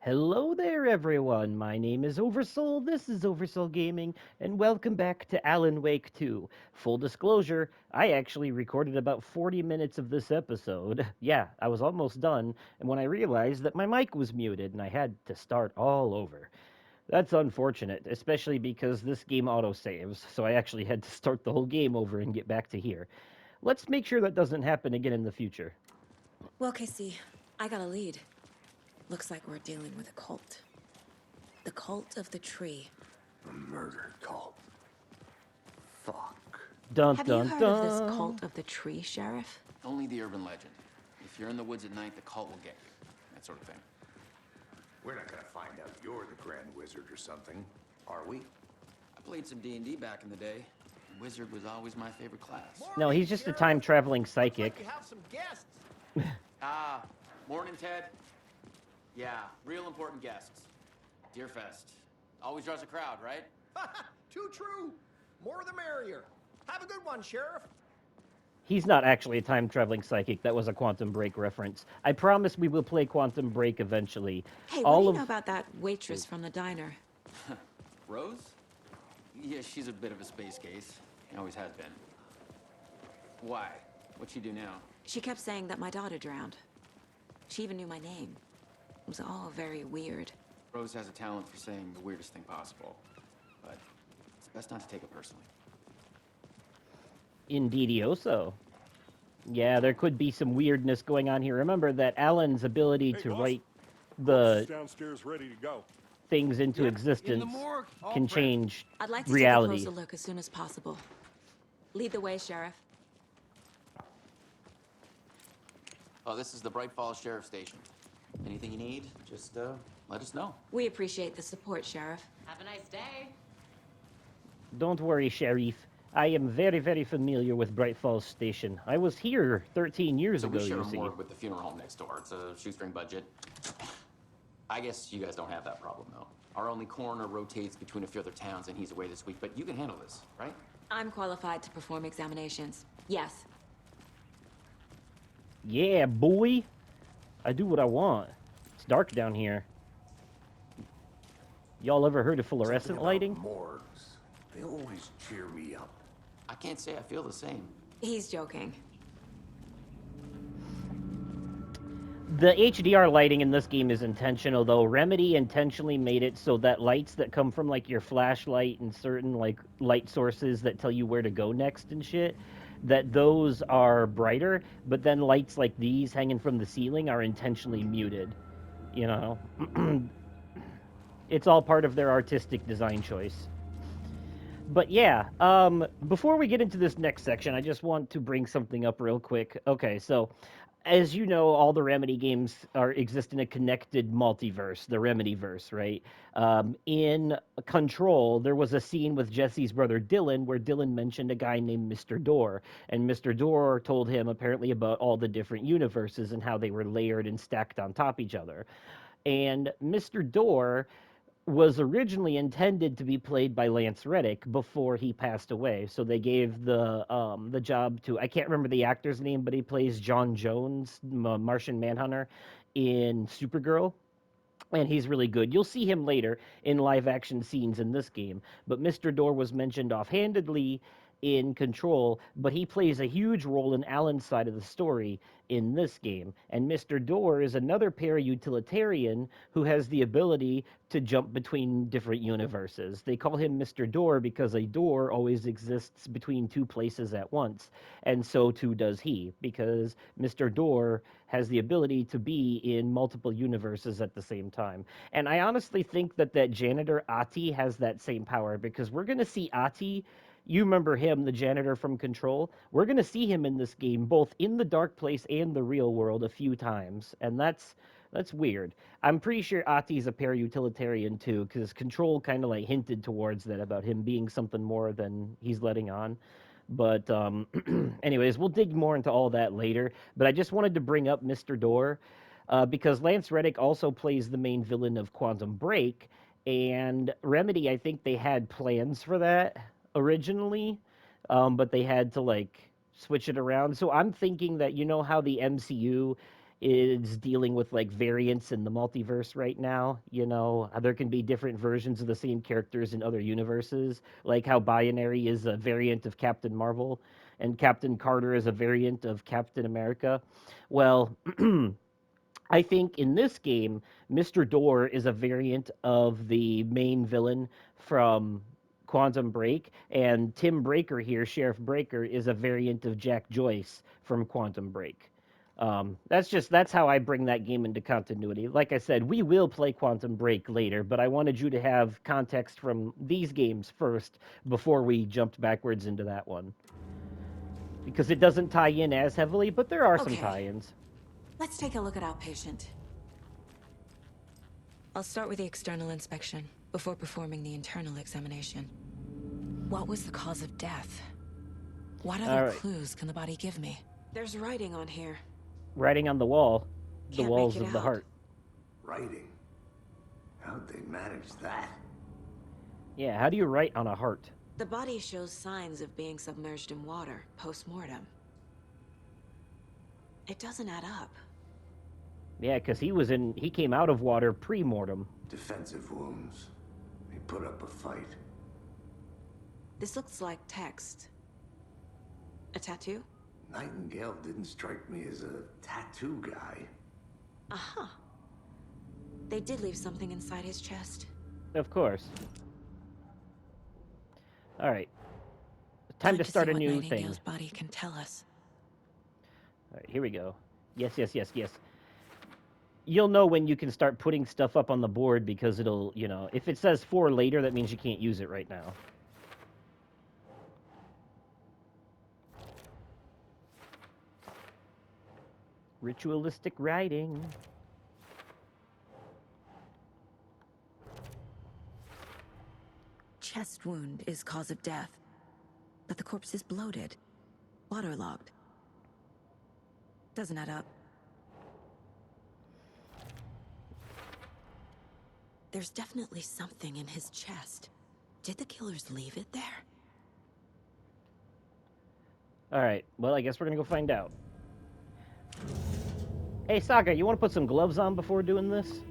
Hello there, everyone. My name is Oversoul. This is Oversoul Gaming, and welcome back to Alan Wake 2. Full disclosure, I actually recorded about 40 minutes of this episode. Yeah, I was almost done, and when I realized that my mic was muted and I had to start all over. That's unfortunate, especially because this game autosaves, so I actually had to start the whole game over and get back to here. Let's make sure that doesn't happen again in the future. Well, Casey, I got a lead. Looks like we're dealing with a cult. The cult of the tree. A murder cult. Fuck. Dun Have you dun heard of this dun. cult of the tree, Sheriff? Only the urban legend. If you're in the woods at night, the cult will get you. That sort of thing. We're not gonna find out you're the Grand Wizard or something, are we? I played some D&D back in the day. Wizard was always my favorite class. No, he's just a time traveling psychic. Looks like you have some guests. Ah, morning, Ted. Yeah, real important guests. Deerfest. Always draws a crowd, right? Too true. More the merrier. Have a good one, Sheriff. He's not actually a time traveling psychic. That was a Quantum Break reference. I promise we will play Quantum Break eventually. Hey, what do All you of know about that waitress from the diner? Rose? Yeah, she's a bit of a space case. Always has been. Why? What'd she do now? She kept saying that my daughter drowned. She even knew my name. It was all very weird. Rose has a talent for saying the weirdest thing possible. But it's best not to take it personally. Indeedioso. Yeah, there could be some weirdness going on here. Remember that Alan's ability Hey, to boss. write Corpse the is downstairs ready to go. things into Yep, in the existence morgue, all can prepped. change I'd like to reality. take a closer look as soon as possible. Lead the way, Sheriff. Oh, this is the Bright Falls Sheriff Station. Anything you need, just let us know. We appreciate the support, Sheriff. Have a nice day. Don't worry, Sheriff. I am very, very familiar with Bright Falls Station. I was here 13 years So ago, we share you a see. morgue with the funeral home next door. It's a shoestring budget. I guess you guys don't have that problem, though. Our only coroner rotates between a few other towns, and he's away this week, but you can handle this, right? I'm qualified to perform examinations. Yes. Yeah, boy. I do what I want. It's dark down here. Y'all ever heard of Something fluorescent about lighting? morgues. They always cheer me up. I can't say I feel the same. He's joking. The HDR lighting in this game is intentional, though. Remedy intentionally made it so that lights that come from like your flashlight and certain like light sources that tell you where to go next and shit, that those are brighter, but then lights like these hanging from the ceiling are intentionally muted. You know, it's all part of their artistic design choice. But yeah, before we get into this next section, I just want to bring something up real quick. Okay, so as you know, all the Remedy games are exist in a connected multiverse, the Remedyverse, right? In Control, there was a scene with Jesse's brother Dylan where Dylan mentioned a guy named Mr. Door, and Mr. Door told him apparently about all the different universes and how they were layered and stacked on top each other. And Mr. Door was originally intended to be played by Lance Reddick before he passed away. So they gave the job to, I can't remember the actor's name, but he plays John Jones, Martian Manhunter in Supergirl, and he's really good. You'll see him later in live action scenes in this game, but Mr. Door was mentioned offhandedly in Control, but he plays a huge role in Alan's side of the story in this game. And Mr. Door is another para-utilitarian who has the ability to jump between different universes. They call him Mr. Door because a door always exists between two places at once, and so too does he, because Mr. Door has the ability to be in multiple universes at the same time. And I honestly think that that janitor Ati has that same power, because we're going to see Ati. You remember him, the janitor from Control? We're going to see him in this game, both in the dark place and the real world, a few times, and that's weird. I'm pretty sure Ati's a para-utilitarian too, because Control kind of like hinted towards that about him being something more than he's letting on. But anyways, we'll dig more into all that later. But I just wanted to bring up Mr. Door because Lance Reddick also plays the main villain of Quantum Break, and Remedy, I think they had plans for that originally, but they had to like switch it around. So I'm thinking that you know how the MCU is dealing with like variants in the multiverse right now. You know, there can be different versions of the same characters in other universes, like how Binary is a variant of Captain Marvel and Captain Carter is a variant of Captain America. Well, I think in this game, Mr. Door is a variant of the main villain from Quantum Break, and Tim Breaker here, Sheriff Breaker, is a variant of Jack Joyce from Quantum Break. That's how I bring that game into continuity. Like I said, we will play Quantum Break later, but I wanted you to have context from these games first before we jumped backwards into that one. Because it doesn't tie in as heavily, but there are some Okay. tie-ins. Let's take a look at outpatient. I'll start with the external inspection before performing the internal examination. What was the cause of death? What other Alright. clues can the body give me? There's writing on here. Writing on the wall, the Can't walls make it of the out. heart. Writing? How'd they manage that? Yeah, how do you write on a heart? The body shows signs of being submerged in water post-mortem. It doesn't add up. Yeah, because he came out of water pre-mortem. Defensive wounds. He put up a fight. This looks like text. A tattoo? Nightingale didn't strike me as a tattoo guy. Aha. They did leave something inside his chest. Of course. Alright. Time to start a new thing. Nightingale's body can tell us. Alright, here we go. Yes. You'll know when you can start putting stuff up on the board because it'll, you know, if it says 4 later, that means you can't use it right now. Ritualistic writing. Chest wound is cause of death, but the corpse is bloated, waterlogged. Doesn't add up. There's definitely something in his chest. Did the killers leave it there? Alright, well, I guess we're gonna go find out. Hey, Saga, you want to put some gloves on before doing this?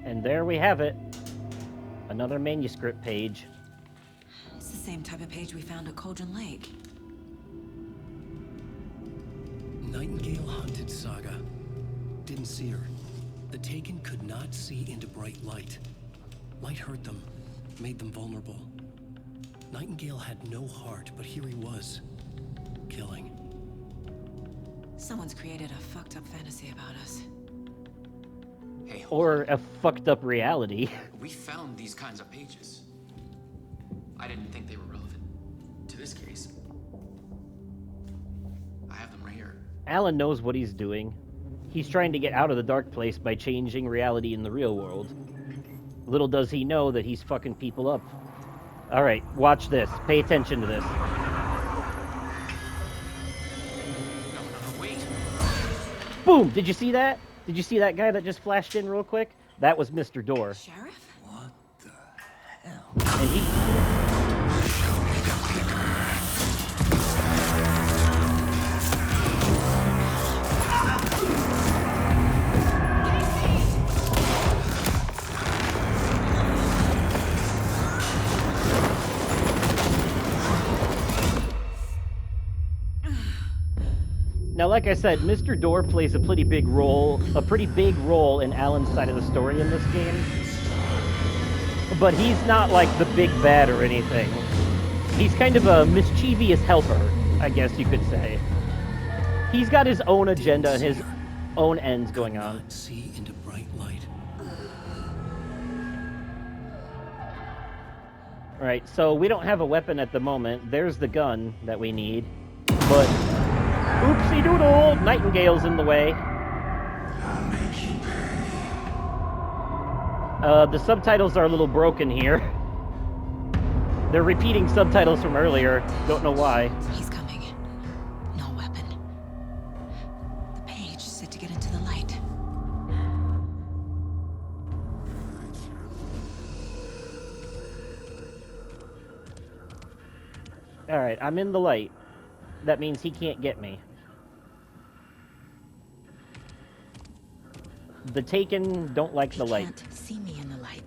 And there we have it. Another manuscript page. It's the same type of page we found at Cauldron Lake. Nightingale hunted Saga. Didn't see her. The Taken could not see into bright light. Light hurt them, made them vulnerable. Nightingale had no heart, but here he was, killing. Someone's created a fucked up fantasy about us. Hey, hold Or on. a fucked up reality. We found these kinds of pages. I didn't think they were relevant to this case. I have them right here. Alan knows what he's doing. He's trying to get out of the dark place by changing reality in the real world. Little does he know that he's fucking people up. Alright, watch this. Pay attention to this. No, wait. Boom! Did you see that? Did you see that guy that just flashed in real quick? That was Mr. Door. Sheriff? What the hell? And he... Now, like I said, Mr. Door plays a pretty big role in Alan's side of the story in this game. But he's not like the big bad or anything. He's kind of a mischievous helper, I guess you could say. He's got his own agenda and his own ends going on. Not see into bright light. Alright, so we don't have a weapon at the moment. There's the gun that we need. But, oopsie doodle! Nightingale's in the way. I'll make you pay. The subtitles are a little broken here. They're repeating subtitles from earlier. Don't know why. He's coming. No weapon. The page said to get All right, I'm in the light. That means he can't get me. The Taken don't like He the light. can't see me in the light.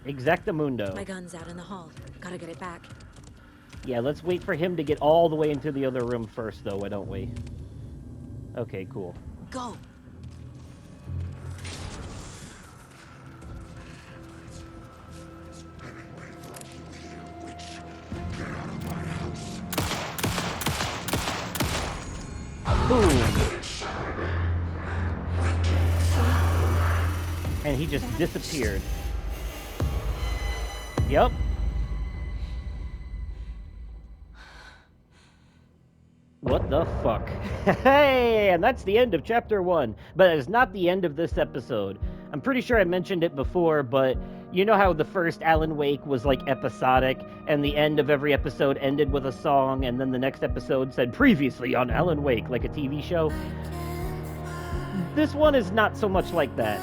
Exactamundo. My gun's out in the hall. Gotta get it back. Yeah, let's wait for him to get all the way into the other room first, though, why don't we? Okay, cool. Go! Boom! And he just disappeared. Yep. What the fuck? Hey, and that's the end of chapter 1. But it's not the end of this episode. I'm pretty sure I mentioned it before, but you know how the first Alan Wake was like episodic, and the end of every episode ended with a song, and then the next episode said previously on Alan Wake, like a TV show? This one is not so much like that.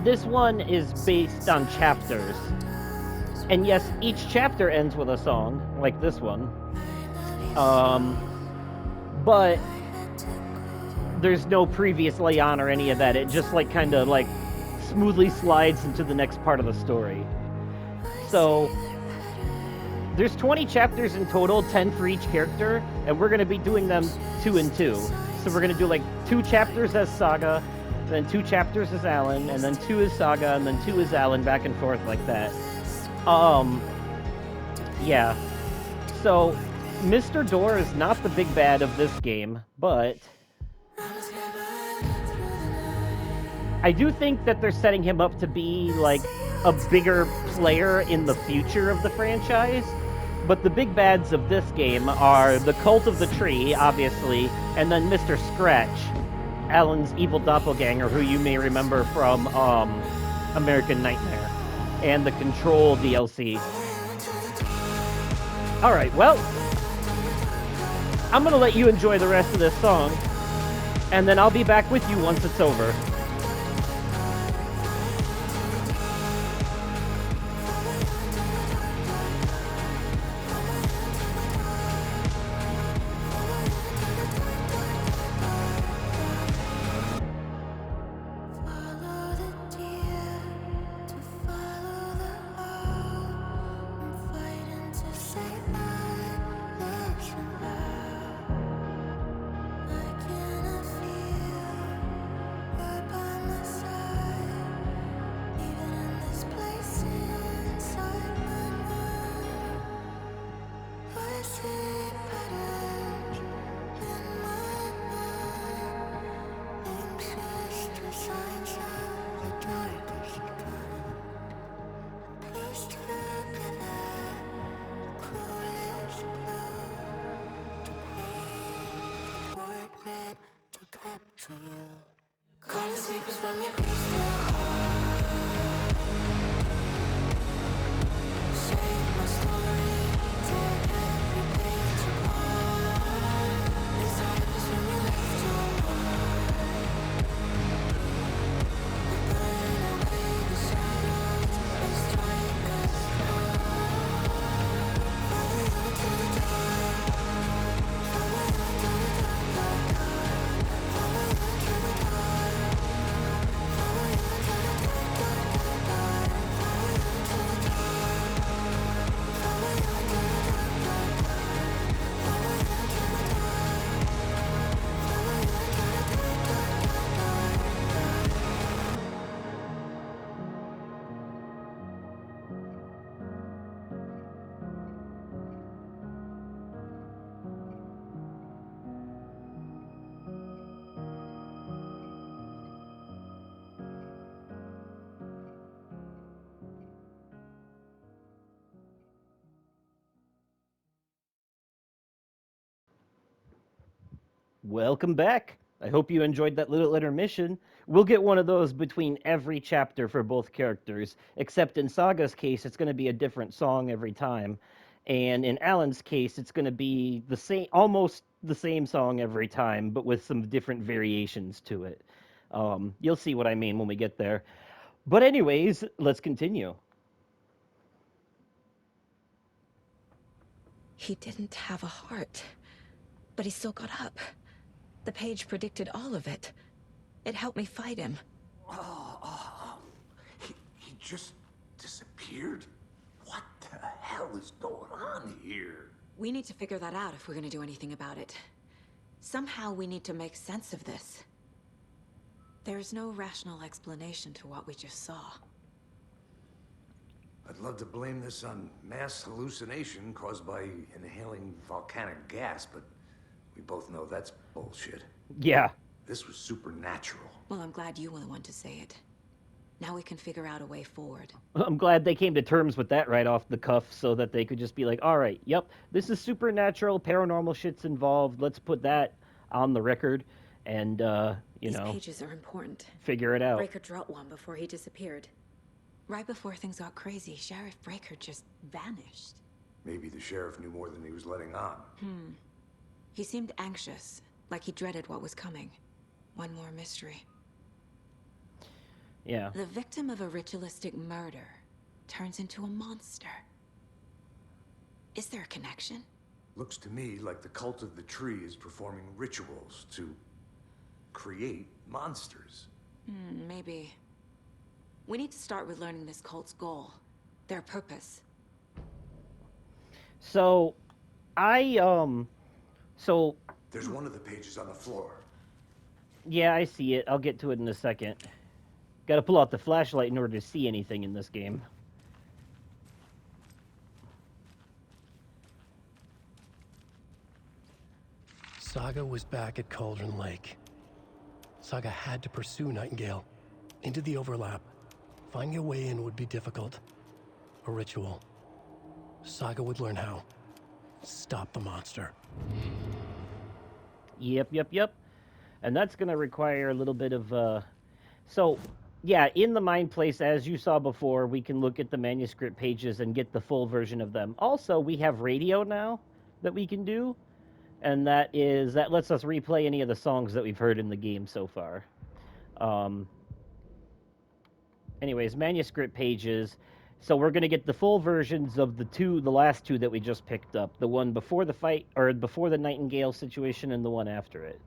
This one is based on chapters. And yes, each chapter ends with a song, like this one. But there's no previously on or any of that. It just like kind of like smoothly slides into the next part of the story. So there's 20 chapters in total, 10 for each character, and we're going to be doing them 2 and 2. So we're going to do like 2 chapters as Saga, then 2 chapters as Alan, and then 2 as Saga, and then 2 as Alan, back and forth like that. Yeah. So Mr. Door is not the big bad of this game, but I do think that they're setting him up to be like a bigger player in the future of the franchise. But the big bads of this game are the Cult of the Tree, obviously, and then Mr. Scratch, Alan's evil doppelganger, who you may remember from American Nightmare, and the Control DLC. Alright, well, I'm gonna let you enjoy the rest of this song, and then I'll be back with you once it's over. Welcome back. I hope you enjoyed that little intermission. We'll get one of those between every chapter for both characters, except in Saga's case, it's going to be a different song every time. And in Alan's case, it's going to be the same, almost the same song every time, but with some different variations to it. You'll see what I mean when we get there. But anyways, let's continue. He didn't have a heart, but he still got up. The page predicted all of it. It helped me fight him. He just disappeared? What the hell is going on here? We need to figure that out if we're gonna do anything about it. Somehow we need to make sense of this. There's no rational explanation to what we just saw. I'd love to blame this on mass hallucination caused by inhaling volcanic gas, but we both know that's bullshit. Yeah. This was supernatural. Well, I'm glad you were the one to say it. Now we can figure out a way forward. I'm glad they came to terms with that right off the cuff so that they could just be like, all right, yep, this is supernatural, paranormal shit's involved. Let's put that on the record and, These pages are important. figure it out. Breaker dropped one before he disappeared. Right before things got crazy, Sheriff Breaker just vanished. Maybe the sheriff knew more than he was letting on. He seemed anxious, like he dreaded what was coming. One more mystery. Yeah. The victim of a ritualistic murder turns into a monster. Is there a connection? Looks to me like the cult of the tree is performing rituals to create monsters. Maybe. We need to start with learning this cult's goal, their purpose. So, so, There's one of the pages on the floor. yeah, I see it. I'll get to it in a second. Gotta pull out the flashlight in order to see anything in this game. Saga was back at Cauldron Lake. Saga had to pursue Nightingale into the overlap. Finding a way in would be difficult. A ritual. Saga would learn how. Stop the monster. Yep. And that's gonna require a little bit of, So, yeah, in the Mind Place, as you saw before, we can look at the manuscript pages and get the full version of them. Also, we have radio now that we can do, and that lets us replay any of the songs that we've heard in the game so far. Anyways, manuscript pages. So we're gonna get the full versions of the last two that we just picked up. The one before the fight, or before the Nightingale situation, and the one after it.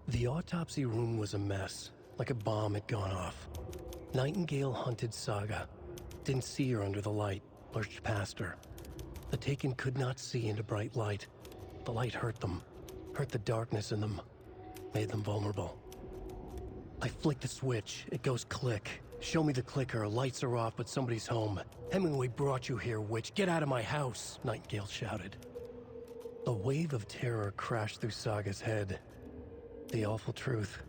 The autopsy room was a mess, like a bomb had gone off. Nightingale hunted Saga. Didn't see her under the light, lurched past her. The Taken could not see into bright light. The light hurt them, hurt the darkness in them, made them vulnerable. I flick the switch, it goes click. Show me the clicker, lights are off, but somebody's home. Hemingway brought you here, witch. Get out of my house, Nightingale shouted. A wave of terror crashed through Saga's head. The awful truth.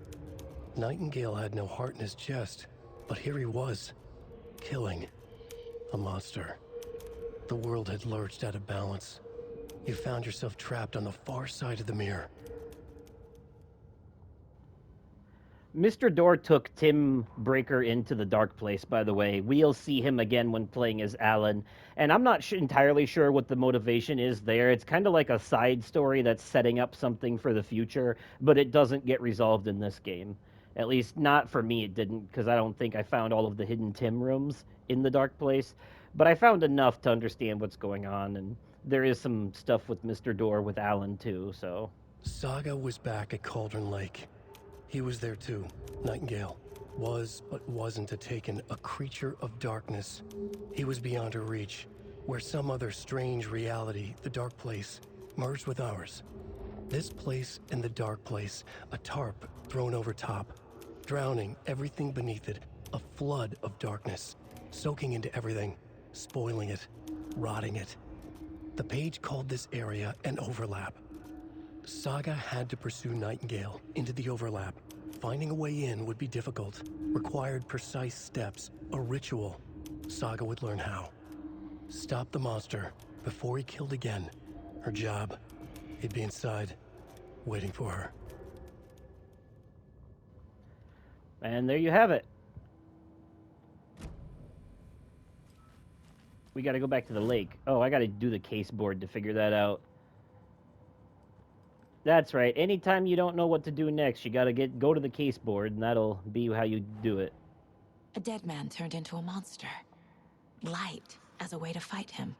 Nightingale had no heart in his chest, but here he was, killing a monster. The world had lurched out of balance. You found yourself trapped on the far side of the mirror. Mr. Door took Tim Breaker into the dark place, by the way. We'll see him again when playing as Alan. And I'm not entirely sure what the motivation is there. It's kind of like a side story that's setting up something for the future, but it doesn't get resolved in this game. At least, not for me, it didn't, because I don't think I found all of the hidden Tim rooms in the dark place. But I found enough to understand what's going on, and there is some stuff with Mr. Door with Alan, too, so... Saga was back at Cauldron Lake. He was there too. Nightingale was, but wasn't a Taken, a creature of darkness. He was beyond her reach, where some other strange reality, the dark place, merged with ours. This place and the dark place, a tarp thrown over top, drowning everything beneath it, a flood of darkness, soaking into everything, spoiling it, rotting it. The page called this area an overlap. Saga had to pursue Nightingale into the overlap. Finding a way in would be difficult, required precise steps, a ritual. Saga would learn how. Stop the monster before he killed again. Her job, he'd be inside, waiting for her. And there you have it. We gotta go back to the lake. Oh, I gotta do the case board to figure that out. That's right. Anytime you don't know what to do next, you gotta go to the case board, and that'll be how you do it. A dead man turned into a monster. Light as a way to fight him.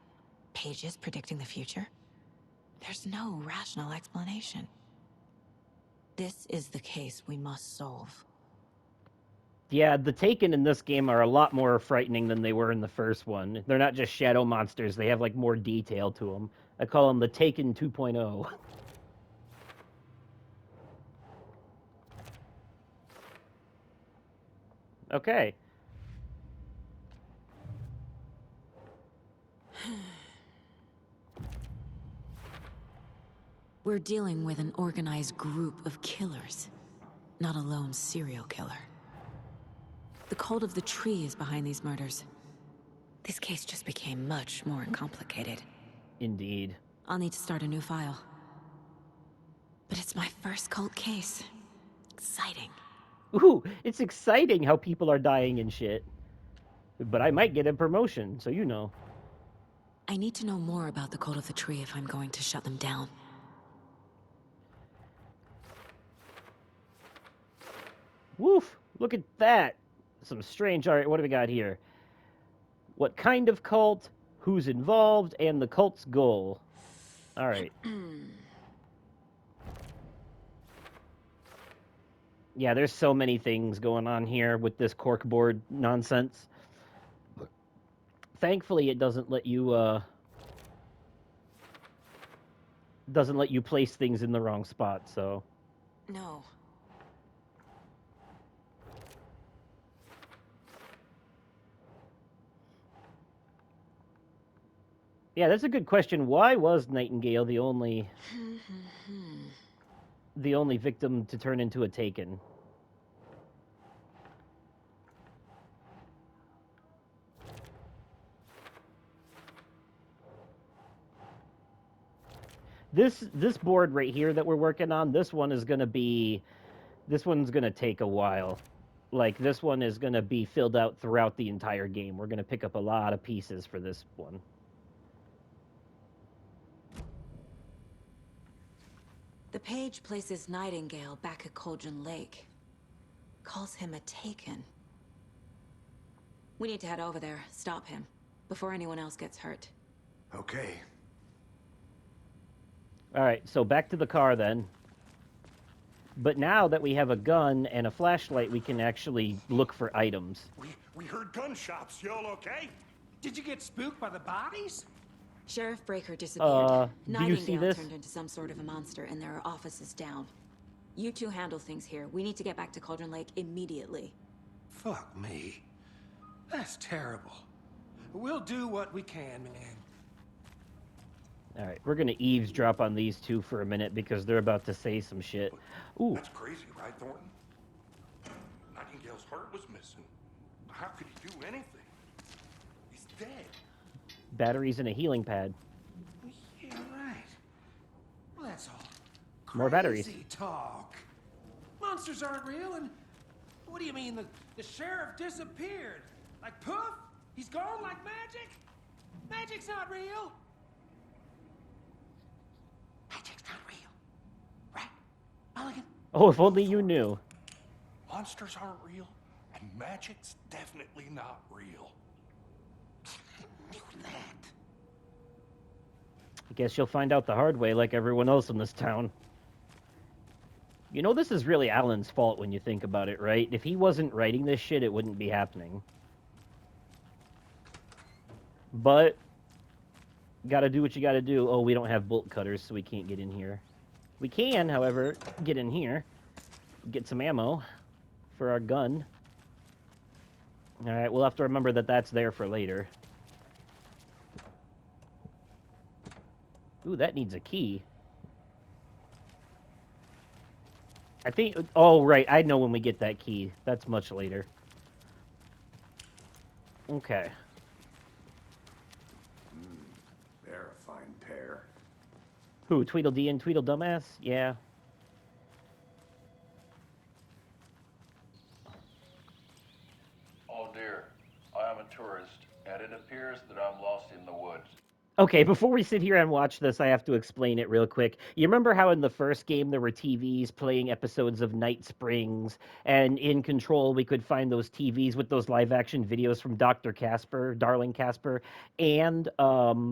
Pages predicting the future. There's no rational explanation. This is the case we must solve. Yeah, the Taken in this game are a lot more frightening than they were in the first one. They're not just shadow monsters, they have like more detail to them. I call them the Taken 2.0. Okay. We're dealing with an organized group of killers, not a lone serial killer. The cult of the tree is behind these murders. This case just became much more complicated. Indeed. I'll need to start a new file. But it's my first cult case. Exciting. Ooh, it's exciting how people are dying and shit. But I might get a promotion, so you know. I need to know more about the cult of the tree if I'm going to shut them down. Woof! Look at that! Some strange... Alright, what do we got here? What kind of cult, who's involved, and the cult's goal. Alright. Yeah, there's so many things going on here with this corkboard nonsense. Thankfully, it doesn't let you place things in the wrong spot, so... No. Yeah, that's a good question. Why was Nightingale the only victim to turn into a Taken? This board right here that we're working on, this one's gonna take a while. Like, this one is gonna be filled out throughout the entire game. We're gonna pick up a lot of pieces for this one. The page places Nightingale back at Cauldron Lake. Calls him a Taken. We need to head over there, stop him, before anyone else gets hurt. Okay. Alright, so back to the car then. But now that we have a gun and a flashlight, we can actually look for items. We heard gunshots. Y'all okay? Did you get spooked by the bodies? Sheriff Breaker disappeared. Do you see this? Turned into some sort of a monster, and there are offices down. You two handle things here. We need to get back to Cauldron Lake immediately. Fuck me. That's terrible. We'll do what we can, man. Alright, we're gonna eavesdrop on these two for a minute because they're about to say some shit. Ooh, That's crazy, right, Thornton? Nightingale's heart was missing. How could he do anything? He's dead. batteries and a healing pad. Yeah, right. Well, that's all. More batteries. Crazy talk. Monsters aren't real, and what do you mean the sheriff disappeared? Like poof? He's gone like magic? Magic's not real. Magic's not real, right, Mulligan? Oh, if only you knew. Monsters aren't real, and magic's definitely not real. Knew that. I guess you'll find out the hard way like everyone else in this town. You know, this is really Alan's fault when you think about it, right? If he wasn't writing this shit, it wouldn't be happening. But gotta do what you gotta do. Oh, we don't have bolt cutters, so we can't get in here. We can, however, get in here. Get some ammo for our gun. Alright, we'll have to remember that that's there for later. Ooh, that needs a key. I think... Oh, right, I know when we get that key. That's much later. Okay. They're a fine pair. Who, Tweedledee and Tweedledumbass? Yeah. Oh dear, I am a tourist, and it appears that I'm lost in the woods. Okay, before we sit here and watch this, I have to explain it real quick. You remember how in the first game there were TVs playing episodes of Night Springs, and in Control we could find those TVs with those live-action videos from Dr. Casper, Darling Casper, and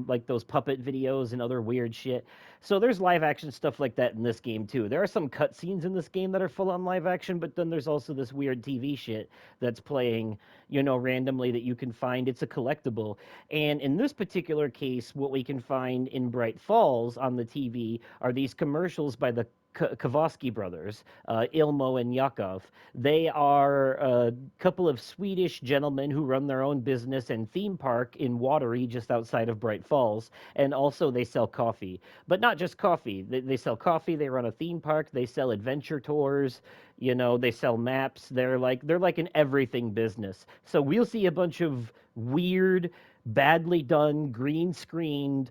like those puppet videos and other weird shit? So there's live action stuff like that in this game too. There are some cutscenes in this game that are full on live action, but then there's also this weird TV shit that's playing, randomly that you can find. It's a collectible. And in this particular case, what we can find in Bright Falls on the TV are these commercials by the Kavosky brothers, Ilmo and Yakov. They are a couple of Swedish gentlemen who run their own business and theme park in Watery, just outside of Bright Falls. And also, they sell coffee, but not just coffee. They sell coffee. They run a theme park. They sell adventure tours. They sell maps. They're like an everything business. So we'll see a bunch of weird, badly done, green screened,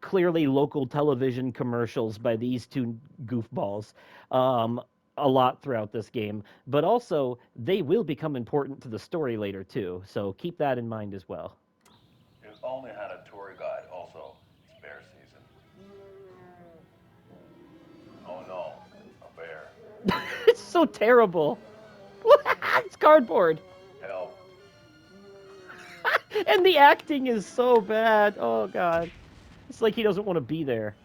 clearly local television commercials by these two goofballs a lot throughout this game. But also, they will become important to the story later, too. So keep that in mind as well. You only had a tour guide, also. It's bear season. Oh no, a bear. It's so terrible. It's cardboard. Help. And the acting is so bad. Oh, God. It's like he doesn't want to be there.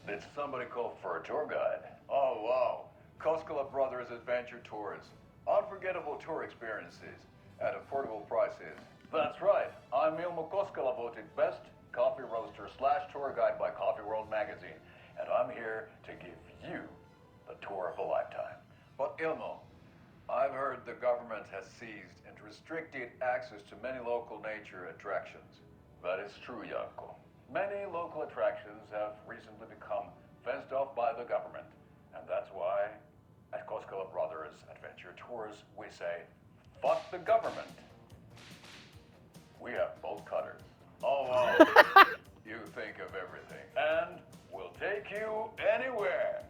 Did somebody call for a tour guide? Oh, wow. Koskela Brothers Adventure Tours. Unforgettable tour experiences at affordable prices. That's right. I'm Ilmo Koskela, voted best coffee roaster / tour guide by Coffee World magazine. And I'm here to give you the tour of a lifetime. But Ilmo, I've heard the government has seized and restricted access to many local nature attractions. That is true, Janko. Many local attractions have recently become fenced off by the government. And that's why, at Koskela Brothers Adventure Tours, we say, fuck the government. We have bolt cutters. Oh, wow. You think of everything. And we'll take you anywhere.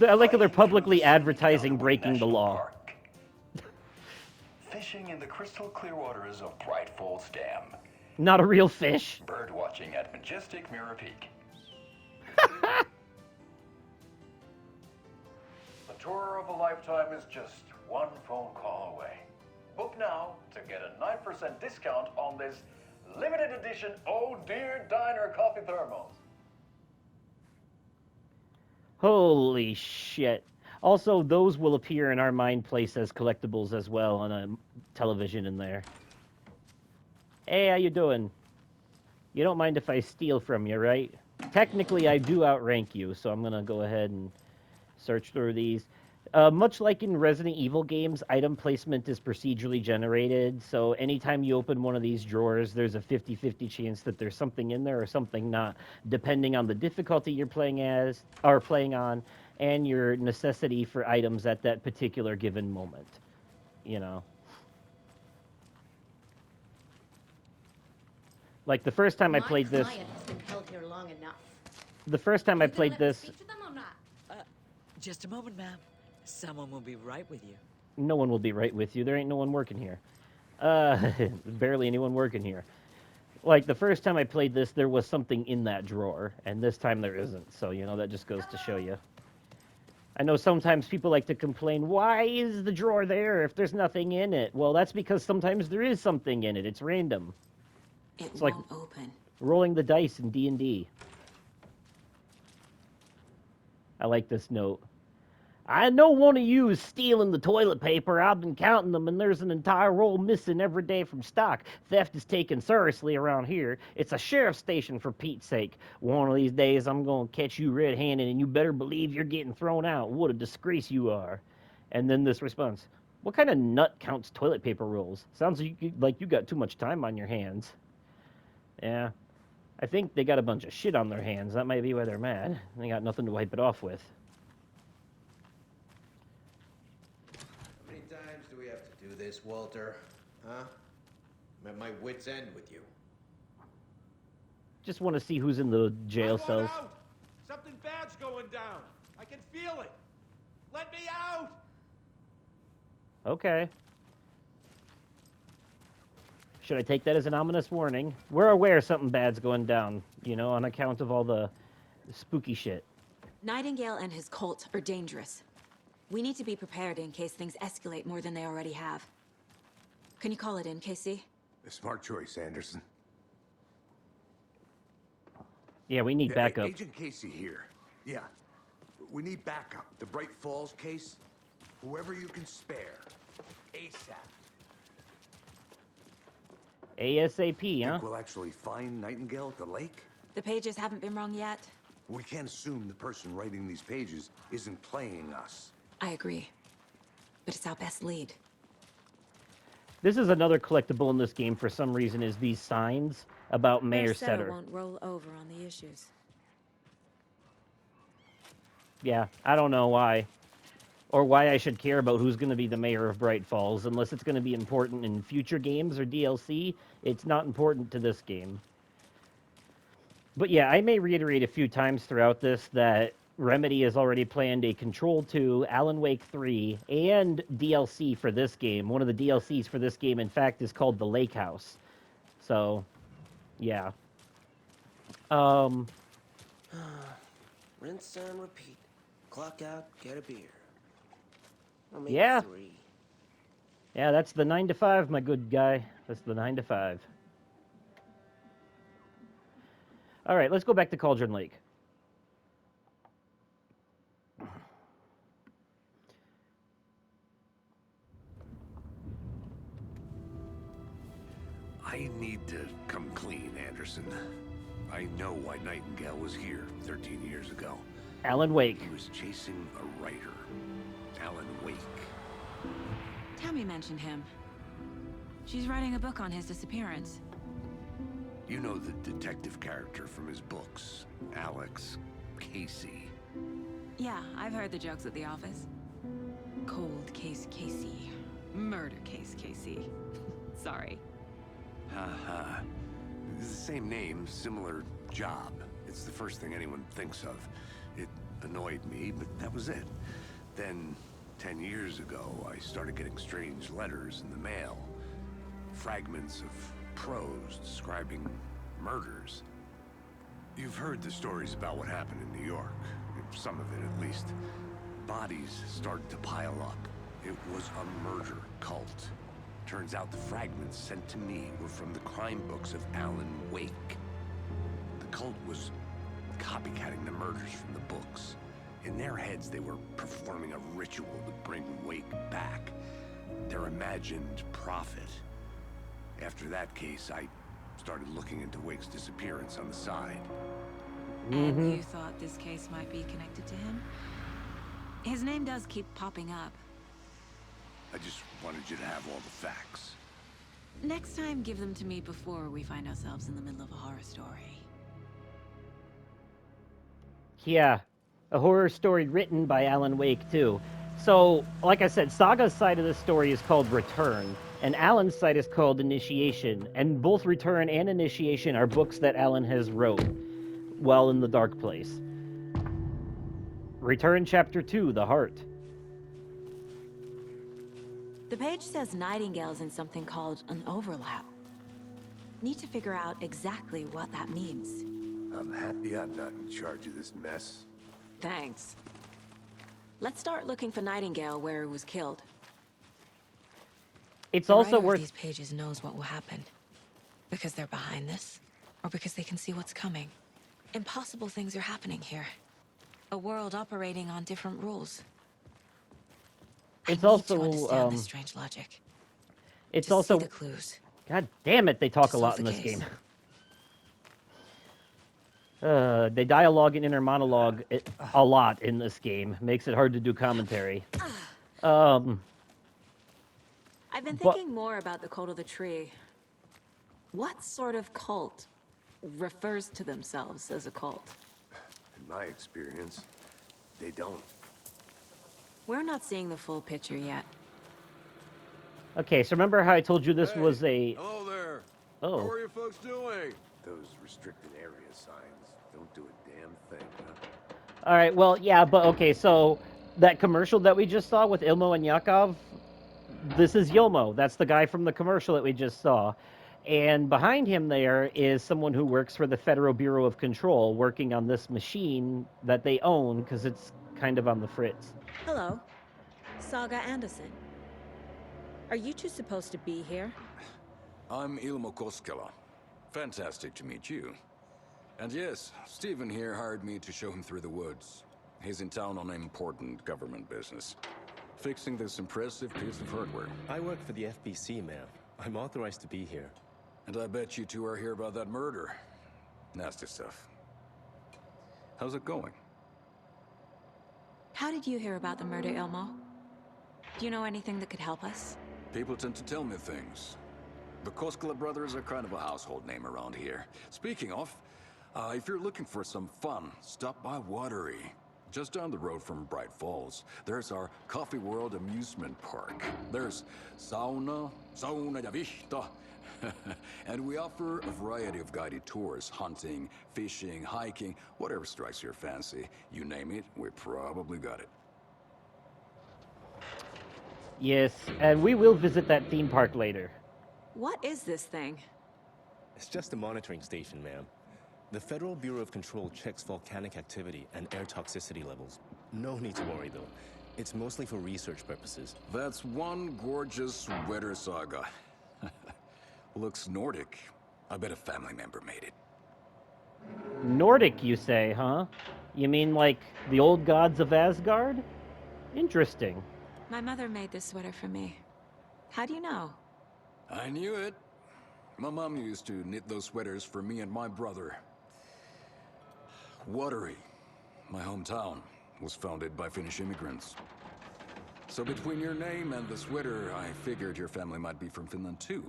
I like how they're publicly advertising breaking the law. Fishing in the crystal clear waters of Bright Falls Dam. Not a real fish. Bird watching at majestic Mirror Peak. The tour of a lifetime is just one phone call away. Book now to get a 9% discount on this limited edition Oh Dear Diner coffee thermos. Holy shit. Also, those will appear in our Mind Place as collectibles as well on a television in there. Hey, how you doing? You don't mind if I steal from you, right? Technically, I do outrank you, so I'm going to go ahead and search through these. Much like in Resident Evil games, item placement is procedurally generated, so anytime you open one of these drawers, there's a 50-50 chance that there's something in there or something not, depending on the difficulty you're playing on, and your necessity for items at that particular given moment. Like the first time I played this. My client has been held here long enough. The first time I played this. Speak to them or not? Just a moment, ma'am. Someone will be right with you. No one will be right with you. There ain't no one working here. Barely anyone working here. Like, the first time I played this, there was something in that drawer, and this time there isn't. So, that just goes to show you. I know sometimes people like to complain, why is the drawer there if there's nothing in it? Well, that's because sometimes there is something in it. It's random. It's won't open. Rolling the dice in D&D. I like this note. I know one of you is stealing the toilet paper. I've been counting them, and there's an entire roll missing every day from stock. Theft is taken seriously around here. It's a sheriff's station, for Pete's sake. One of these days, I'm going to catch you red-handed, and you better believe you're getting thrown out. What a disgrace you are. And then this response. What kind of nut counts toilet paper rolls? Sounds like you got too much time on your hands. Yeah. I think they got a bunch of shit on their hands. That might be why they're mad. They got nothing to wipe it off with. How many times do we have to do this, Walter? Huh? I'm at my wit's end with you. Just want to see who's in the jail cells. Out. Something bad's going down. I can feel it. Let me out. Okay. Should I take that as an ominous warning? We're aware something bad's going down, on account of all the spooky shit. Nightingale and his cult are dangerous. We need to be prepared in case things escalate more than they already have. Can you call it in, KC? A smart choice, Anderson. Yeah, we need backup. Agent Casey here. Yeah. We need backup. The Bright Falls case. Whoever you can spare. ASAP. ASAP, huh? Think we'll actually find Nightingale at the lake? The pages haven't been rung yet. We can't assume the person writing these pages isn't playing us. I agree. But it's our best lead. This is another collectible in this game for some reason, is these signs about Mayor Setter. Won't roll over on the issues. Yeah, I don't know why. Or why I should care about who's going to be the mayor of Bright Falls, unless it's going to be important in future games or DLC. It's not important to this game. But yeah, I may reiterate a few times throughout this that Remedy has already planned a Control 2, Alan Wake 3, and DLC for this game. One of the DLCs for this game, in fact, is called The Lake House. So, yeah. Rinse and repeat. Clock out, get a beer. Or maybe Yeah. 3. Yeah, that's the 9 to 5, my good guy. That's the 9 to 5. All right, let's go back to Cauldron Lake. I need to come clean, Anderson. I know why Nightingale was here 13 years ago. Alan Wake. He was chasing a writer. Alan Wake. Tammy mentioned him. She's writing a book on his disappearance. You know the detective character from his books, Alex Casey. Yeah, I've heard the jokes at the office. Cold case Casey. Murder case Casey. Sorry. Ha. It's the same name, similar job. It's the first thing anyone thinks of. It annoyed me, but that was it. Then, 10 years ago, I started getting strange letters in the mail. Fragments of prose describing murders. You've heard the stories about what happened in New York. Some of it, at least. Bodies started to pile up. It was a murder cult. Turns out the fragments sent to me were from the crime books of Alan Wake. The cult was copycatting the murders from the books. In their heads, they were performing a ritual to bring Wake back. Their imagined prophet. After that case, I started looking into Wake's disappearance on the side. And you thought this case might be connected to him? His name does keep popping up. I just wanted you to have all the facts. Next time, give them to me before we find ourselves in the middle of a horror story. Yeah, a horror story written by Alan Wake, too. So, like I said, Saga's side of the story is called Return, and Alan's side is called Initiation, and both Return and Initiation are books that Alan has wrote while in the Dark Place. Return Chapter 2, The Heart. The page says Nightingale's in something called an overlap. Need to figure out exactly what that means. I'm happy I'm not in charge of this mess. Thanks. Let's start looking for Nightingale where he was killed. It's The also writer of worth... these pages knows what will happen. Because they're behind this, or because they can see what's coming. Impossible things are happening here. A world operating on different rules. It's I need also, to understand this strange logic. It's to also... see the clues. God damn it, they talk To a lot solve in the this case. game. They dialogue and inner monologue a lot in this game. Makes it hard to do commentary. I've been thinking more about the cult of the tree. What sort of cult refers to themselves as a cult? In my experience, they don't. We're not seeing the full picture yet. Okay, so remember how I told you this was a... Hello there. Oh. How are you folks doing? Those restricted area signs don't do a damn thing, huh? All right, well, yeah, but okay, so that commercial that we just saw with Ilmo and Yakov, this is Yilmo. That's the guy from the commercial that we just saw. And behind him there is someone who works for the Federal Bureau of Control working on this machine that they own because it's kind of on the fritz. Hello. Saga Anderson. Are you two supposed to be here? I'm Ilmo Koskela. Fantastic to meet you. And yes, Stephen here hired me to show him through the woods. He's in town on important government business. Fixing this impressive piece of hardware. I work for the FBC, ma'am. I'm authorized to be here. And I bet you two are here about that murder. Nasty stuff. How's it going? How did you hear about the murder, Ilmo? Do you know anything that could help us? People tend to tell me things. The Koskela brothers are kind of a household name around here. Speaking of, if you're looking for some fun, stop by Watery. Just down the road from Bright Falls, there's our Coffee World amusement park. There's sauna ja vihta. And we offer a variety of guided tours, hunting, fishing, hiking, whatever strikes your fancy. You name it, we probably got it. Yes, and we will visit that theme park later. What is this thing? It's just a monitoring station, ma'am. The Federal Bureau of Control checks volcanic activity and air toxicity levels. No need to worry, though. It's mostly for research purposes. That's one gorgeous weather saga. Looks Nordic. I bet a family member made it. Nordic, you say, huh? You mean like the old gods of Asgard? Interesting. My mother made this sweater for me. How do you know? I knew it. My mom used to knit those sweaters for me and my brother. Watery, my hometown, was founded by Finnish immigrants. So between your name and the sweater, I figured your family might be from Finland too.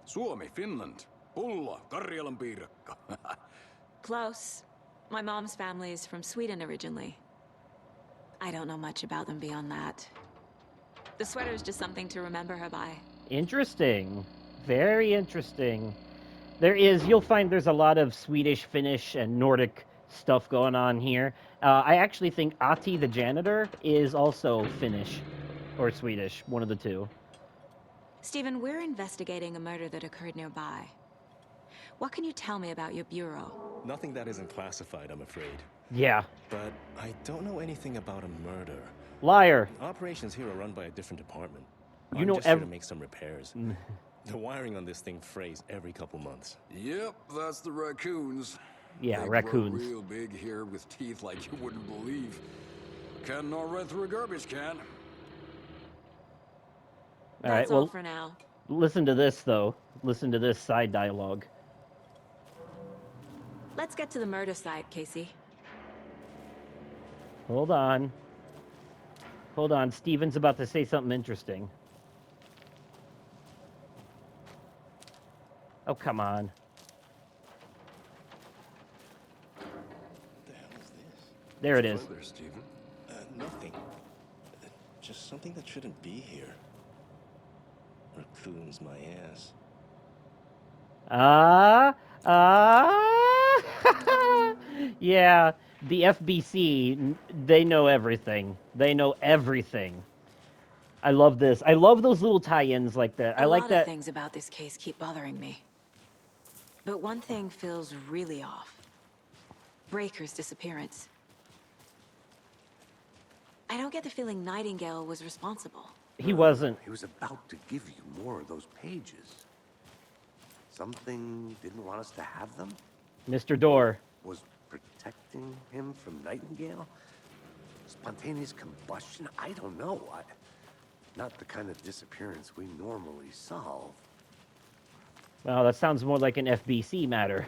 Suomi, Finland. Pulla, Karjalan piirakka. Close. My mom's family is from Sweden originally. I don't know much about them beyond that. The sweater is just something to remember her by. Interesting. Very interesting. You'll find there's a lot of Swedish, Finnish, and Nordic stuff going on here. I actually think Ati the janitor is also Finnish or Swedish, one of the two. Stephen, we're investigating a murder that occurred nearby. What can you tell me about your bureau? Nothing that isn't classified, I'm afraid. Yeah. But I don't know anything about a murder. Liar. Operations here are run by a different department. You I'm know just here to make some repairs. The wiring on this thing frays every couple months. Yep, that's the raccoons. Yeah, they raccoons. Grow real big here with teeth like you wouldn't believe. Can't gnaw right through a garbage can. All right, That's all for now. Listen to this, though. Listen to this side dialogue. Let's get to the murder site, Casey. Hold on. Hold on. Steven's about to say something interesting. Oh, come on. What the hell is this? There it is. There, Steven. Nothing. Just something that shouldn't be here. Raccoons my ass. Yeah, the FBC, they know everything. They know everything. I love this. I love those little tie-ins like that. I like A lot that. of things about this case keep bothering me. But one thing feels really off. Breaker's disappearance. I don't get the feeling Nightingale was responsible. He wasn't. He was about to give you more of those pages. Something didn't want us to have them? Mr. Door. Was protecting him from Nightingale? Spontaneous combustion? I don't know. Not the kind of disappearance we normally solve. Well, that sounds more like an FBC matter.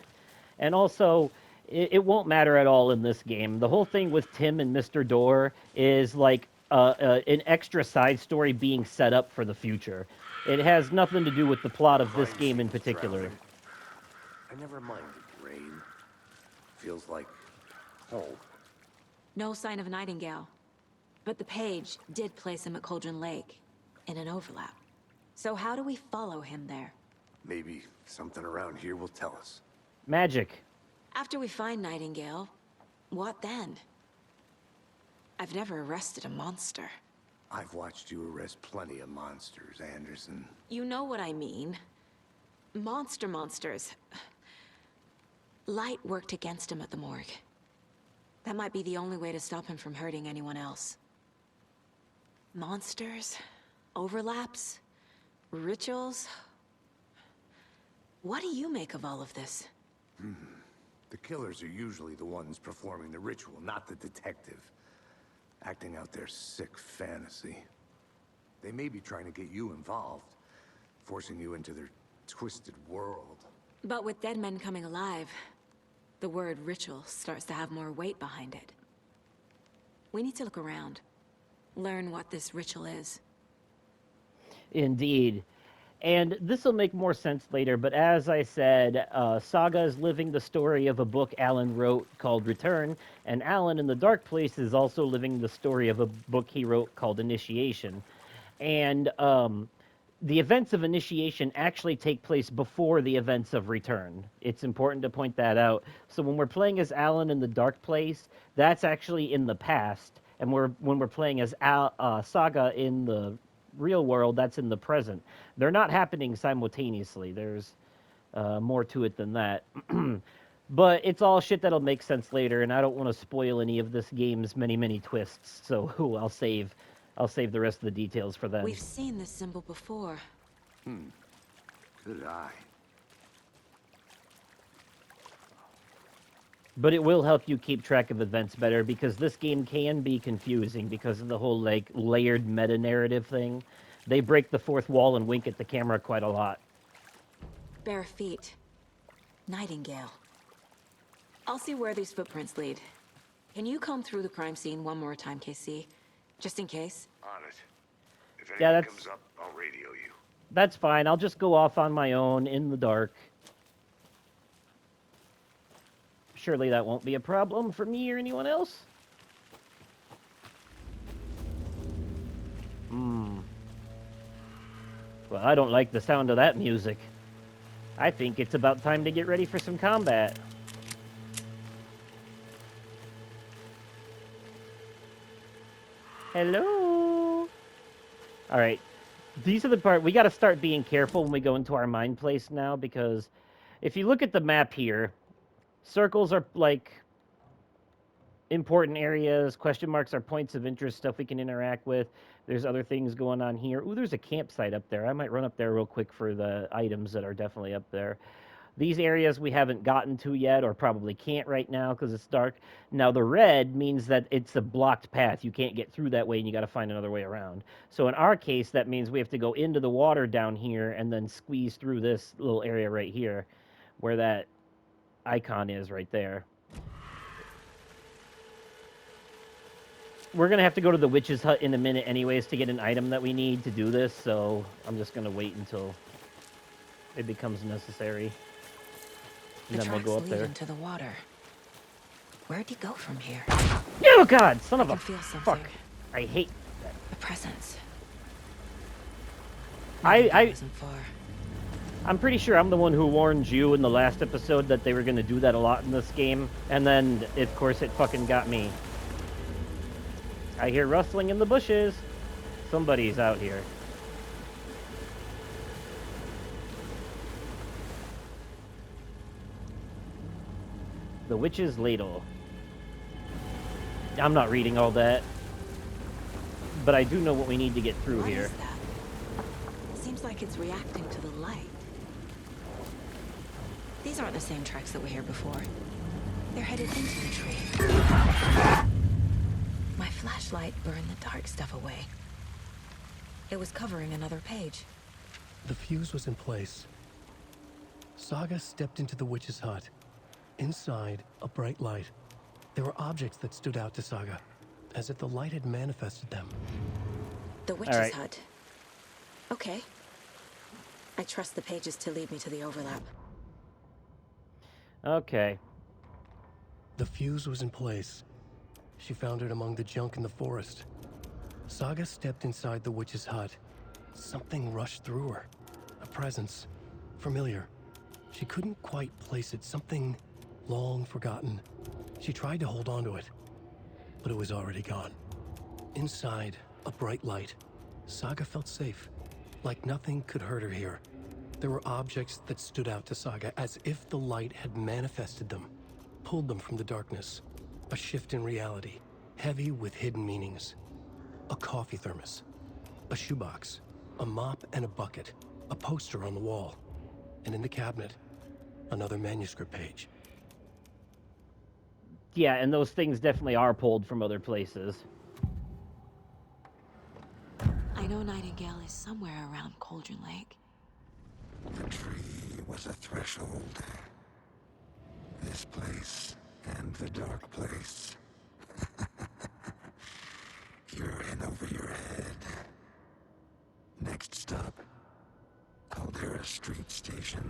And also, it won't matter at all in this game. The whole thing with Tim and Mr. Door is like an extra side story being set up for the future. It has nothing to do with the plot of this game in particular. I never minded rain. Feels like home. No sign of Nightingale. But the page did place him at Cauldron Lake, in an overlap. So how do we follow him there? Maybe something around here will tell us. Magic. After we find Nightingale, what then? I've never arrested a monster. I've watched you arrest plenty of monsters, Anderson. You know what I mean. Monsters. Light worked against him at the morgue. That might be the only way to stop him from hurting anyone else. Monsters? Overlaps? Rituals? What do you make of all of this? The killers are usually the ones performing the ritual, not the detective. Acting out their sick fantasy. They may be trying to get you involved, forcing you into their twisted world. But with dead men coming alive, the word ritual starts to have more weight behind it. We need to look around. Learn what this ritual is. Indeed. And this will make more sense later, but as I said, Saga is living the story of a book Alan wrote called Return, and Alan in the Dark Place is also living the story of a book he wrote called Initiation. And the events of Initiation actually take place before the events of Return. It's important to point that out. So when we're playing as Alan in the Dark Place, that's actually in the past, and when we're playing as Saga in the real world, that's in the present. They're not happening simultaneously. There's more to it than that. But it's all shit that'll make sense later, and I don't want to spoil any of this game's many twists. So I'll save the rest of the details for them. We've seen this symbol before. Good eye. But it will help you keep track of events better, because this game can be confusing because of the whole, like, layered meta-narrative thing. They break the fourth wall and wink at the camera quite a lot. Bare feet. Nightingale. I'll see where these footprints lead. Can you comb through the crime scene one more time, KC? Just in case? On it. If anything Yeah, that's... comes up, I'll radio you. That's fine. I'll just go off on my own in the dark. Surely that won't be a problem for me or anyone else. Well, I don't like the sound of that music. I think it's about time to get ready for some combat. Hello? Alright. These are the part... We gotta start being careful when we go into our mine place now, because if you look at the map here, circles are, like, important areas. Question marks are points of interest, stuff we can interact with. There's other things going on here. Ooh, there's a campsite up there. I might run up there real quick for the items that are definitely up there. These areas we haven't gotten to yet, or probably can't right now because it's dark. Now, the red means that it's a blocked path. You can't get through that way, and you got to find another way around. So in our case, that means we have to go into the water down here and then squeeze through this little area right here where that icon is right there. We're going to have to go to the witch's hut in a minute anyways to get an item that we need to do this, so I'm just going to wait until it becomes necessary. And then we'll go up there. Into the water. Where'd he go from here? Oh God, son of a fuck! I hate that. A presence. I'm pretty sure I'm the one who warned you in the last episode that they were going to do that a lot in this game, and then of course it fucking got me. I hear rustling in the bushes. Somebody's out here. The witch's ladle. I'm not reading all that, but I do know what we need to get through here. What is that? Seems like it's reacting to the light. These aren't the same tracks that were here before. They're headed into the tree. My flashlight burned the dark stuff away. It was covering another page. The fuse was in place. Saga stepped into the witch's hut. Inside, a bright light. There were objects that stood out to Saga, as if the light had manifested them. The witch's hut. Okay. I trust the pages to lead me to the overlap. Okay. The fuse was in place. She found it among the junk in the forest. Saga stepped inside the witch's hut. Something rushed through her. A presence. Familiar. She couldn't quite place it. Something long forgotten. She tried to hold on to it, but it was already gone. Inside, a bright light. Saga felt safe, like nothing could hurt her here. There were objects that stood out to Saga as if the light had manifested them, pulled them from the darkness. A shift in reality, heavy with hidden meanings. A coffee thermos, a shoebox, a mop and a bucket, a poster on the wall, and in the cabinet, another manuscript page. Yeah, and those things definitely are pulled from other places. I know Nightingale is somewhere around Cauldron Lake. The tree was a threshold. This place and the dark place. You're in over your head. Next stop, Caldera Street Station.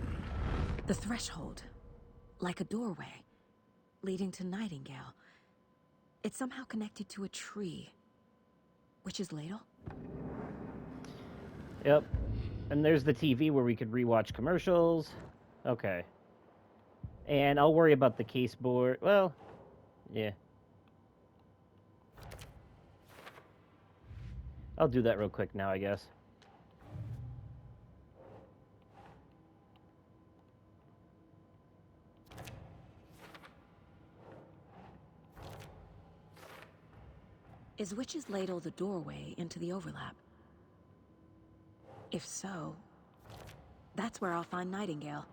The threshold. Like a doorway. Leading to Nightingale. It's somehow connected to a tree. Witch's Ladle? Yep. And there's the TV where we could rewatch commercials. Okay. And I'll worry about the case board. Well, yeah. I'll do that real quick now, I guess. Is Witch's Ladle the doorway into the overlap? If so, that's where I'll find Nightingale.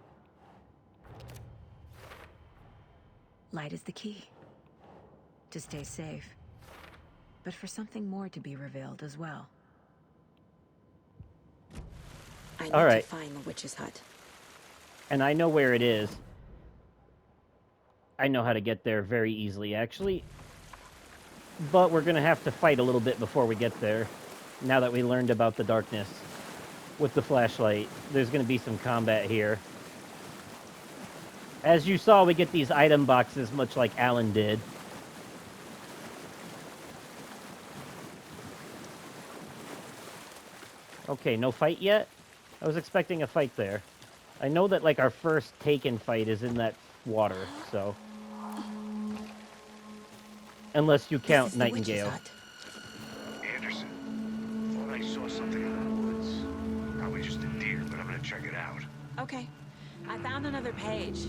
Light is the key. To stay safe. But for something more to be revealed as well. I need to find the witch's hut. And I know where it is. I know how to get there very easily, actually. But we're going to have to fight a little bit before we get there. Now that we learned about the darkness with the flashlight. There's going to be some combat here. As you saw, we get these item boxes much like Alan did. Okay, no fight yet? I was expecting a fight there. I know that, like, our first Taken fight is in that water, so... Unless you count Nightingale. Anderson, thought I saw something in the woods. Probably just a deer, but I'm gonna check it out. Okay. I found another page.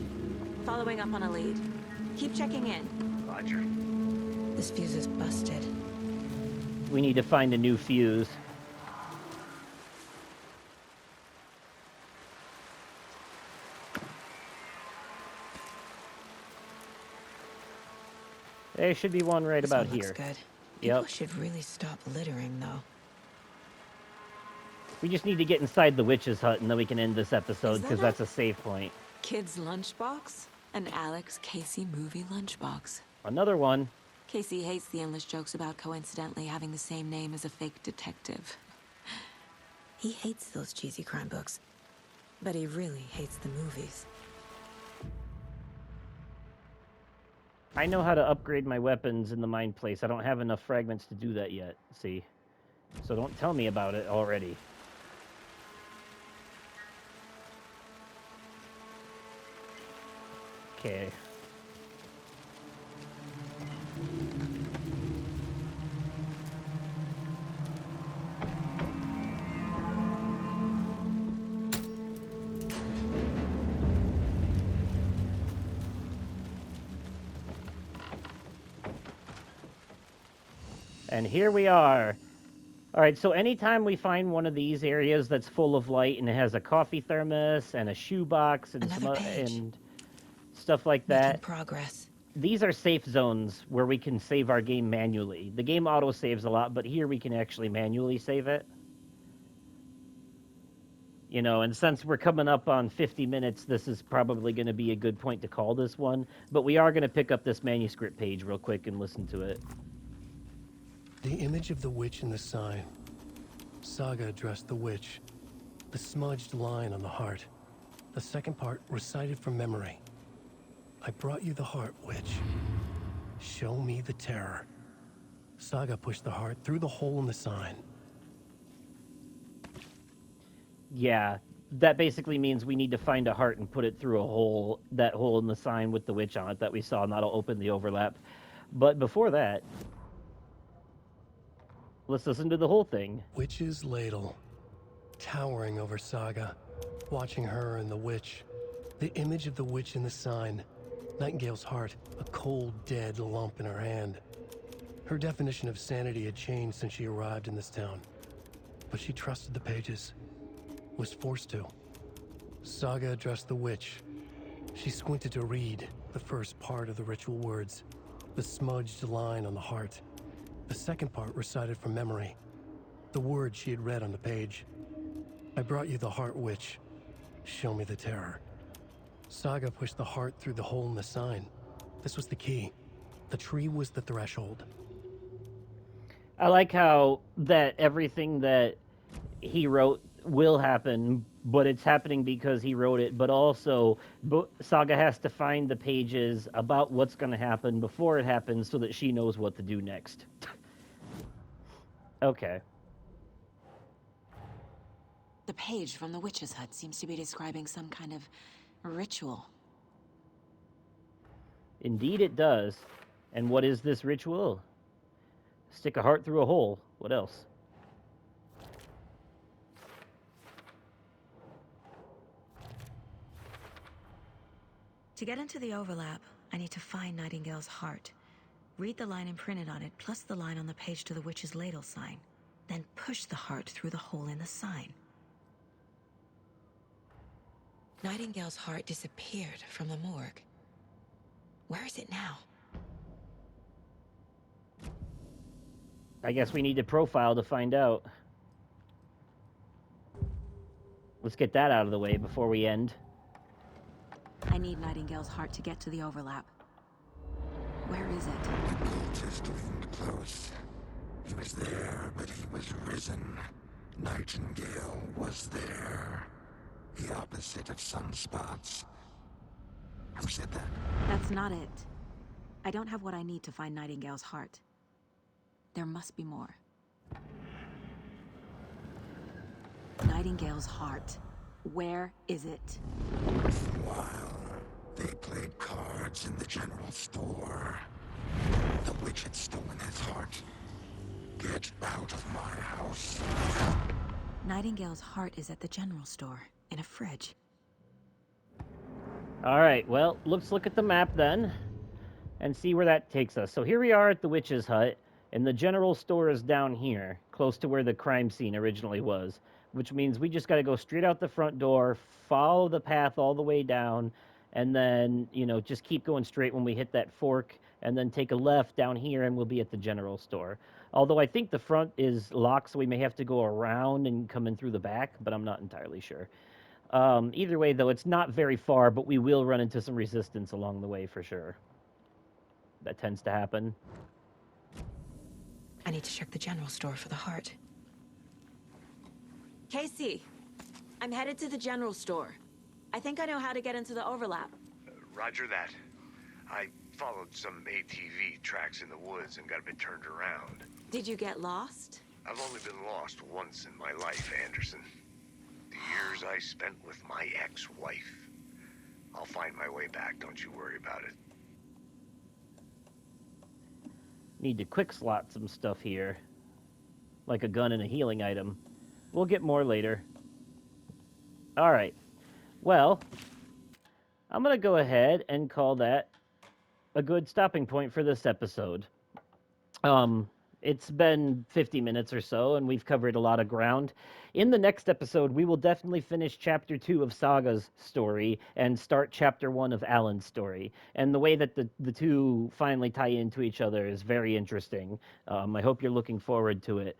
Following up on a lead. Keep checking in. Roger. This fuse is busted. We need to find a new fuse. There should be one right about here. Looks good. Yep. People should really stop littering, though. We just need to get inside the witch's hut, and then we can end this episode, because that's a save point. Kid's lunchbox? An Alex Casey movie lunchbox. Another one. Casey hates the endless jokes about coincidentally having the same name as a fake detective. He hates those cheesy crime books. But he really hates the movies. I know how to upgrade my weapons in the mine place. I don't have enough fragments to do that yet, see? So don't tell me about it already. Okay. And here we are. All right, so anytime we find one of these areas that's full of light and it has a coffee thermos and a shoebox and and stuff like that. Progress. These are safe zones where we can save our game manually. The game auto saves a lot, but here we can actually manually save it. You know, and since we're coming up on 50 minutes, this is probably going to be a good point to call this one. But we are going to pick up this manuscript page real quick and listen to it. The image of the witch in the sign. Saga addressed the witch. The smudged line on the heart. The second part recited from memory. I brought you the heart, witch. Show me the terror. Saga pushed the heart through the hole in the sign. Yeah, that basically means we need to find a heart and put it through a hole, that hole in the sign with the witch on it that we saw, and that'll open the overlap. But before that, let's listen to the whole thing. Witch's ladle, towering over Saga, watching her and the witch. The image of the witch in the sign. Nightingale's heart, a cold, dead lump in her hand. Her definition of sanity had changed since she arrived in this town. But she trusted the pages. Was forced to. Saga addressed the witch. She squinted to read the first part of the ritual words. the smudged line on the heart. The second part recited from memory, the words she had read on the page. I brought you the Heart Witch. Show me the terror. Saga pushed the heart through the hole in the sign. This was the key. The tree was the threshold. I like how that everything that he wrote will happen, but it's happening because he wrote it. But also, Saga has to find the pages about what's going to happen before it happens so that she knows what to do next. Okay. The page from the witch's hut seems to be describing some kind of ritual. Indeed it does. And what is this ritual? Stick a heart through a hole. What else? To get into the overlap, I need to find Nightingale's heart. Read the line imprinted on it, plus the line on the page to the witch's ladle sign. Then push the heart through the hole in the sign. Nightingale's heart disappeared from the morgue. Where is it now? I guess we need to profile to find out. Let's get that out of the way before we end. I need Nightingale's heart to get to the overlap. Where is it? The cultist leaned close. He was there, but he was risen. Nightingale was there. The opposite of sunspots. Who said that? That's not it. I don't have what I need to find Nightingale's heart. There must be more. Nightingale's heart. Where is it? For a while, they played cards in the general store. The witch had stolen his heart. Get out of my house. Nightingale's heart is at the general store, in a fridge. Alright, well, let's look at the map then, and see where that takes us. So here we are at the witch's hut, and the general store is down here, close to where the crime scene originally was, which means we just got to go straight out the front door, follow the path all the way down, and then, you know, just keep going straight when we hit that fork, and then take a left down here, and we'll be at the general store. Although I think the front is locked, so we may have to go around and come in through the back, but I'm not entirely sure. Either way, though, it's not very far, but we will run into some resistance along the way for sure. That tends to happen. I need to check the general store for the heart. Casey, I'm headed to the general store. I think I know how to get into the overlap. Roger that. I followed some ATV tracks in the woods and got a bit turned around. Did you get lost? I've only been lost once in my life, Anderson. The years I spent with my ex-wife. I'll find my way back, don't you worry about it. Need to quick slot some stuff here. Like a gun and a healing item. We'll get more later. Alright. Well, I'm going to go ahead and call that a good stopping point for this episode. It's been 50 minutes or so, and we've covered a lot of ground. In the next episode, we will definitely finish Chapter 2 of Saga's story and start Chapter 1 of Alan's story. And the way that the two finally tie into each other is very interesting. I hope you're looking forward to it.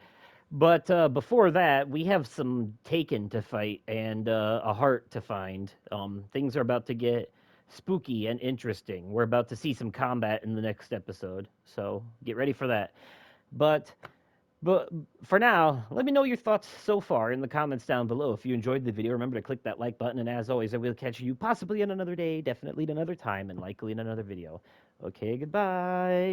But before that, we have some Taken to fight and a heart to find. Things are about to get spooky and interesting. We're about to see some combat in the next episode, so get ready for that. But for now, let me know your thoughts so far in the comments down below. If you enjoyed the video, remember to click that like button, and as always, I will catch you possibly in another day, definitely at another time, and likely in another video. Okay, goodbye.